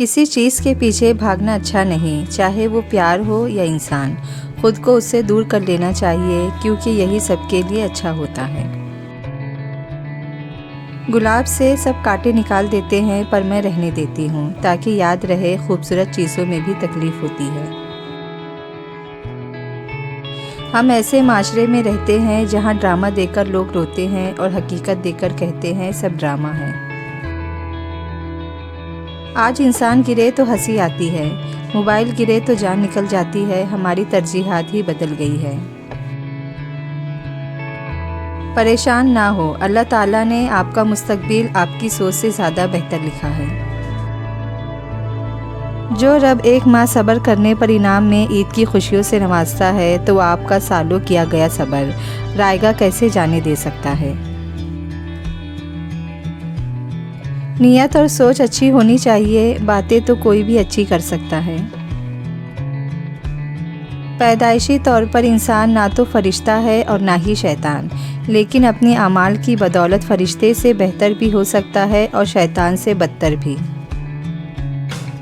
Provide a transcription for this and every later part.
किसी चीज़ के पीछे भागना अच्छा नहीं, चाहे वो प्यार हो या इंसान। खुद को उससे दूर कर लेना चाहिए क्योंकि यही सबके लिए अच्छा होता है। गुलाब से सब कांटे निकाल देते हैं पर मैं रहने देती हूँ ताकि याद रहे खूबसूरत चीज़ों में भी तकलीफ़ होती है। हम ऐसे माशरे में रहते हैं जहाँ ड्रामा देखकर लोग रोते हैं और हकीकत देखकर कहते हैं सब ड्रामा है। आज इंसान गिरे तो हंसी आती है, मोबाइल गिरे तो जान निकल जाती है। हमारी तरजीहात ही बदल गई है। परेशान ना हो, अल्लाह ताला ने आपका मुस्तकबिल आपकी सोच से ज़्यादा बेहतर लिखा है। जो रब एक माह सब्र करने पर इनाम में ईद की खुशियों से नवाजता है तो आपका सालों किया गया सब्र रायगा कैसे जाने दे सकता है। नीयत और सोच अच्छी होनी चाहिए, बातें तो कोई भी अच्छी कर सकता है। पैदाइशी तौर पर इंसान ना तो फरिश्ता है और ना ही शैतान, लेकिन अपनी आमाल की बदौलत फरिश्ते से बेहतर भी हो सकता है और शैतान से बदतर भी।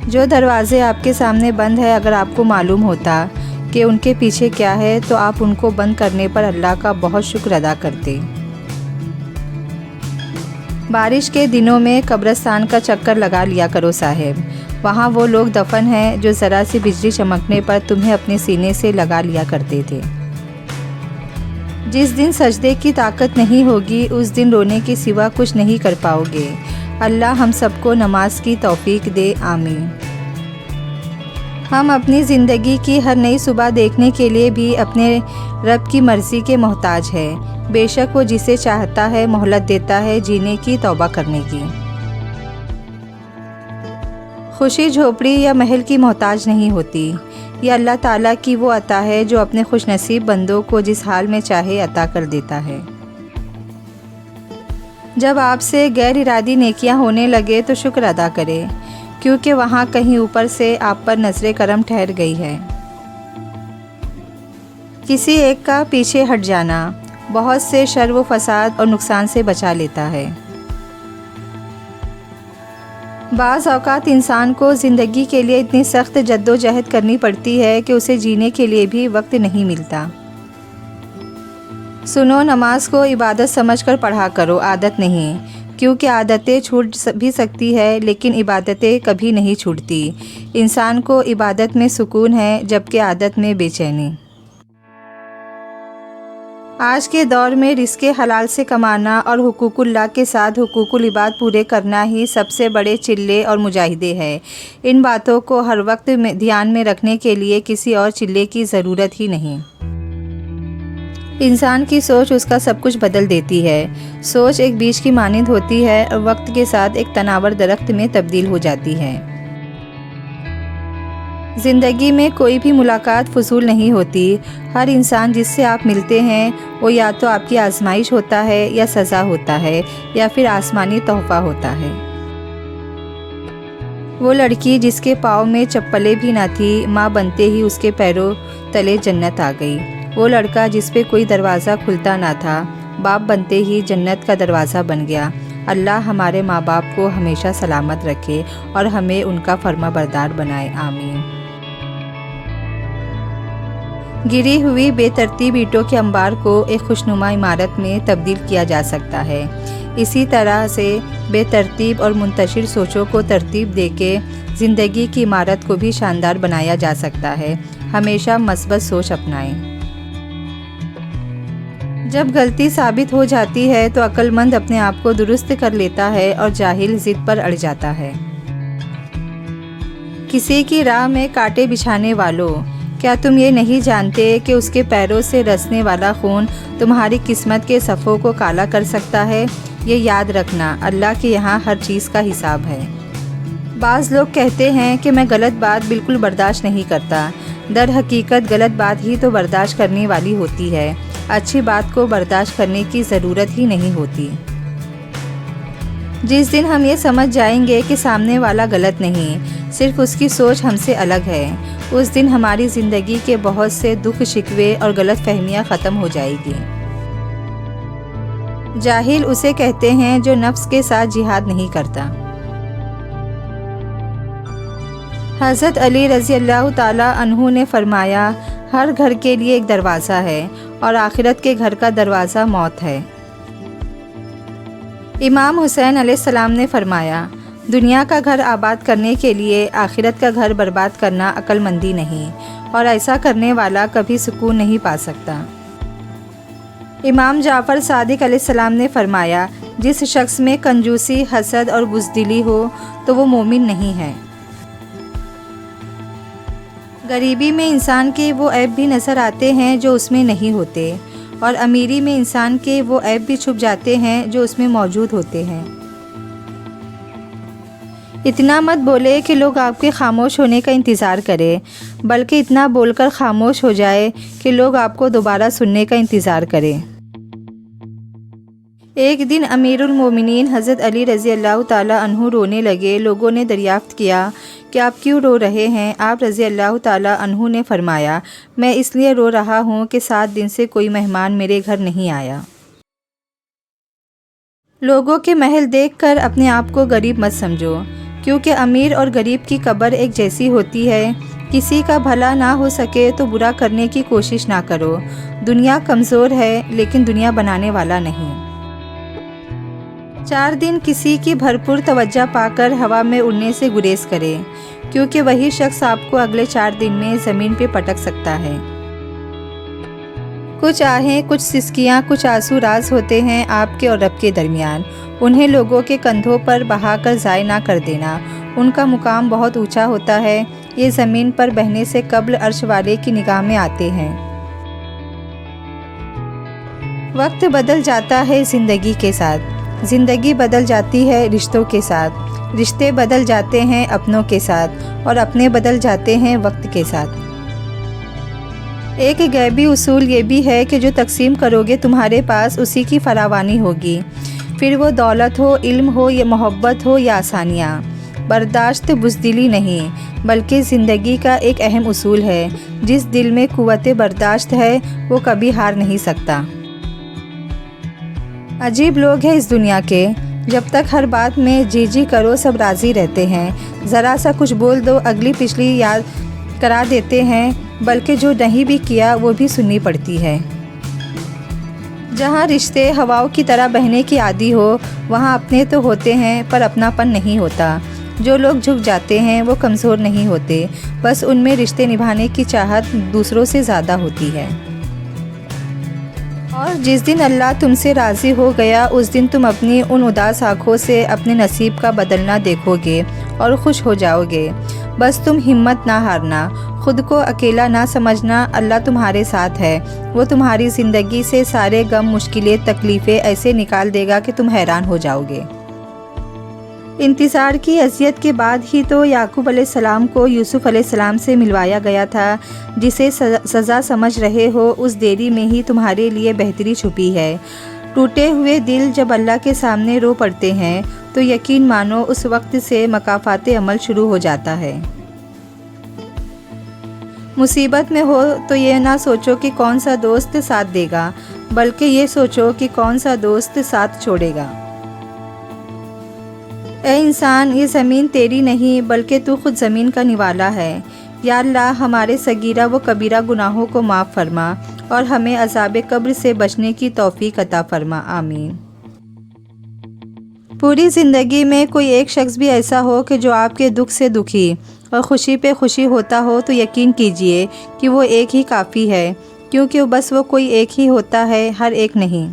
जो दरवाजे आपके सामने बंद है, अगर आपको मालूम होता कि उनके पीछे क्या है तो आप उनको बंद करने पर अल्लाह का बहुत शुक्र अदा करते। बारिश के दिनों में कब्रिस्तान का चक्कर लगा लिया करो साहिब। वहाँ वो लोग दफन हैं जो ज़रा सी बिजली चमकने पर तुम्हें अपने सीने से लगा लिया करते थे। जिस दिन सजदे की ताकत नहीं होगी उस दिन रोने के सिवा कुछ नहीं कर पाओगे। अल्लाह हम सबको नमाज की तौफीक दे, आमीन। हम अपनी ज़िंदगी की हर नई सुबह देखने के लिए भी अपने रब की मर्ज़ी के मोहताज है। बेशक वो जिसे चाहता है मोहलत देता है जीने की, तौबा करने की। खुशी झोपड़ी या महल की मोहताज नहीं होती। यह अल्लाह ताला की वो अता है जो अपने खुशनसीब बंदों को जिस हाल में चाहे अता कर देता है। जब आपसे गैर इरादी नेकियां होने लगे तो शुक्र अदा करें, क्योंकि वहाँ कहीं ऊपर से आप पर नज़रे करम ठहर गई है। किसी एक का पीछे हट जाना बहुत से शर व फसाद और नुकसान से बचा लेता है। बाज़ औक़ात इंसान को ज़िंदगी के लिए इतनी सख्त जद्दोजहद करनी पड़ती है कि उसे जीने के लिए भी वक्त नहीं मिलता। सुनो, नमाज को इबादत समझकर पढ़ा करो, आदत नहीं, क्योंकि आदतें छूट भी सकती है लेकिन इबादतें कभी नहीं छूटती। इंसान को इबादत में सुकून है जबकि आदत में बेचैनी। आज के दौर में रिज़्क़े हलाल से कमाना और हुकूकुल्लाह के साथ हुकूकुल इबाद पूरे करना ही सबसे बड़े चिल्ले और मुजाहिदे हैं। इन बातों को हर वक्त में ध्यान में रखने के लिए किसी और चिल्ले की ज़रूरत ही नहीं। इंसान की सोच उसका सब कुछ बदल देती है। सोच एक बीज की मानिंद होती है और वक्त के साथ एक तनावर दरख्त में तब्दील हो जाती है। ज़िंदगी में कोई भी मुलाकात फजूल नहीं होती। हर इंसान जिससे आप मिलते हैं वो या तो आपकी आजमाइश होता है या सज़ा होता है या फिर आसमानी तोहफ़ा होता है। वो लड़की जिसके पाँव में चप्पलें भी ना थी, माँ बनते ही उसके पैरों तले जन्नत आ गई। वो लड़का जिस पे कोई दरवाज़ा खुलता ना था, बाप बनते ही जन्नत का दरवाज़ा बन गया। अल्लाह हमारे माँ बाप को हमेशा सलामत रखे और हमें उनका फर्माबरदार बनाए, आमीन। गिरी हुई बेतरतीब ईंटों के अंबार को एक खुशनुमा इमारत में तब्दील किया जा सकता है। इसी तरह से बेतरतीब और मुंतशिर सोचों को तरतीब देके ज़िंदगी की इमारत को भी शानदार बनाया जा सकता है। हमेशा मस्बत सोच अपनाएं। जब गलती साबित हो जाती है तो अक्लमंद अपने आप को दुरुस्त कर लेता है और जाहिल जिद पर अड़ जाता है। किसी की राह में कांटे बिछाने वालों, क्या तुम ये नहीं जानते कि उसके पैरों से रसने वाला खून तुम्हारी किस्मत के सफ़ों को काला कर सकता है। ये याद रखना, अल्लाह के यहाँ हर चीज़ का हिसाब है। बाज़ लोग कहते हैं कि मैं गलत बात बिल्कुल बर्दाश्त नहीं करता। दर हकीकत गलत बात ही तो बर्दाश्त करने वाली होती है। अच्छी बात को बर्दाश्त करने की ज़रूरत ही नहीं होती। जिस दिन हम ये समझ जाएंगे कि सामने वाला गलत नहीं, सिर्फ उसकी सोच हमसे अलग है, उस दिन हमारी ज़िंदगी के बहुत से दुख शिकवे और गलत फहमियाँ ख़त्म हो जाएगी। जाहिल उसे कहते हैं जो नफ्स के साथ जिहाद नहीं करता। حضرت علی رضی اللہ تعالیٰ عنہ نے فرمایا، ہر گھر کے لیے ایک دروازہ ہے اور آخرت کے گھر کا دروازہ موت ہے۔ امام حسین علیہ السلام نے فرمایا، دنیا کا گھر آباد کرنے کے لیے آخرت کا گھر برباد کرنا عقل مندی نہیں، اور ایسا کرنے والا کبھی سکون نہیں پا سکتا۔ امام جعفر صادق علیہ السلام نے فرمایا، جس شخص میں کنجوسی، حسد اور بزدلی ہو تو وہ مومن نہیں ہے۔ غریبی میں انسان کے وہ عیب بھی نظر آتے ہیں جو اس میں نہیں ہوتے، اور امیری میں انسان کے وہ عیب بھی چھپ جاتے ہیں جو اس میں موجود ہوتے ہیں۔ اتنا مت بولے کہ لوگ آپ کے خاموش ہونے کا انتظار کریں، بلکہ اتنا بول کر خاموش ہو جائے کہ لوگ آپ کو دوبارہ سننے کا انتظار کریں۔ ایک دن امیر المومنین حضرت علی رضی اللہ تعالیٰ عنہ رونے لگے۔ لوگوں نے دریافت کیا کہ آپ کیوں رو رہے ہیں؟ آپ رضی اللہ تعالیٰ عنہ نے فرمایا، میں اس لیے رو رہا ہوں کہ 7 دن سے کوئی مہمان میرے گھر نہیں آیا۔ لوگوں کے محل دیکھ کر اپنے آپ کو غریب مت سمجھو، کیونکہ امیر اور غریب کی قبر ایک جیسی ہوتی ہے۔ کسی کا بھلا نہ ہو سکے تو برا کرنے کی کوشش نہ کرو۔ دنیا کمزور ہے لیکن دنیا بنانے والا نہیں۔ 4 دن کسی کی بھرپور توجہ پا کر ہوا میں اڑنے سے گریز کرے، کیونکہ وہی شخص آپ کو اگلے 4 دن میں زمین پہ پٹک سکتا ہے۔ کچھ آہیں، کچھ سسکیاں، کچھ آنسو راز ہوتے ہیں آپ کے اور رب کے درمیان۔ انہیں لوگوں کے کندھوں پر بہا کر ضائع نہ کر دینا۔ ان کا مقام بہت اونچا ہوتا ہے، یہ زمین پر بہنے سے قبل عرش والے کی نگاہ میں آتے ہیں۔ وقت بدل جاتا ہے زندگی کے ساتھ، زندگی بدل جاتی ہے رشتوں کے ساتھ، رشتے بدل جاتے ہیں اپنوں کے ساتھ، اور اپنے بدل جاتے ہیں وقت کے ساتھ۔ ایک غیبی اصول یہ بھی ہے کہ جو تقسیم کرو گے تمہارے پاس اسی کی فراوانی ہوگی، پھر وہ دولت ہو، علم ہو، یا محبت ہو، یا آسانیاں۔ برداشت بزدلی نہیں، بلکہ زندگی کا ایک اہم اصول ہے۔ جس دل میں قوت برداشت ہے وہ کبھی ہار نہیں سکتا۔ عجیب لوگ ہیں اس دنیا کے، جب تک ہر بات میں جی جی کرو سب راضی رہتے ہیں، ذرا سا کچھ بول دو اگلی پچھلی یاد کرا دیتے ہیں، بلکہ جو نہیں بھی کیا وہ بھی سننی پڑتی ہے۔ جہاں رشتے ہواؤں کی طرح بہنے کی عادی ہو، وہاں اپنے تو ہوتے ہیں پر اپناپن نہیں ہوتا۔ جو لوگ جھک جاتے ہیں وہ کمزور نہیں ہوتے، بس ان میں رشتے نبھانے کی چاہت دوسروں سے زیادہ ہوتی ہے۔ اور جس دن اللہ تم سے راضی ہو گیا اس دن تم اپنی ان اداس آنکھوں سے اپنے نصیب کا بدلنا دیکھو گے اور خوش ہو جاؤ گے۔ بس تم ہمت نہ ہارنا، خود کو اکیلا نہ سمجھنا، اللہ تمہارے ساتھ ہے۔ وہ تمہاری زندگی سے سارے غم، مشکلیں، تکلیفیں ایسے نکال دے گا کہ تم حیران ہو جاؤ گے۔ انتظار کی اذیت کے بعد ہی تو یعقوب علیہ السلام کو یوسف علیہ السلام سے ملوایا گیا تھا۔ جسے سزا سمجھ رہے ہو اس دیری میں ہی تمہارے لیے بہتری چھپی ہے۔ ٹوٹے ہوئے دل جب اللہ کے سامنے رو پڑتے ہیں تو یقین مانو اس وقت سے مکافات عمل شروع ہو جاتا ہے۔ مصیبت میں ہو تو یہ نہ سوچو کہ کون سا دوست ساتھ دے گا، بلکہ یہ سوچو کہ کون سا دوست ساتھ چھوڑے گا۔ اے انسان، یہ زمین تیری نہیں بلکہ تو خود زمین کا نوالا ہے۔ یا اللہ، ہمارے صغیرہ و کبیرہ گناہوں کو معاف فرما اور ہمیں عذاب قبر سے بچنے کی توفیق عطا فرما، آمین۔ پوری زندگی میں کوئی ایک شخص بھی ایسا ہو کہ جو آپ کے دکھ سے دکھی اور خوشی پہ خوشی ہوتا ہو تو یقین کیجئے کہ وہ ایک ہی کافی ہے، کیونکہ بس وہ کوئی ایک ہی ہوتا ہے، ہر ایک نہیں۔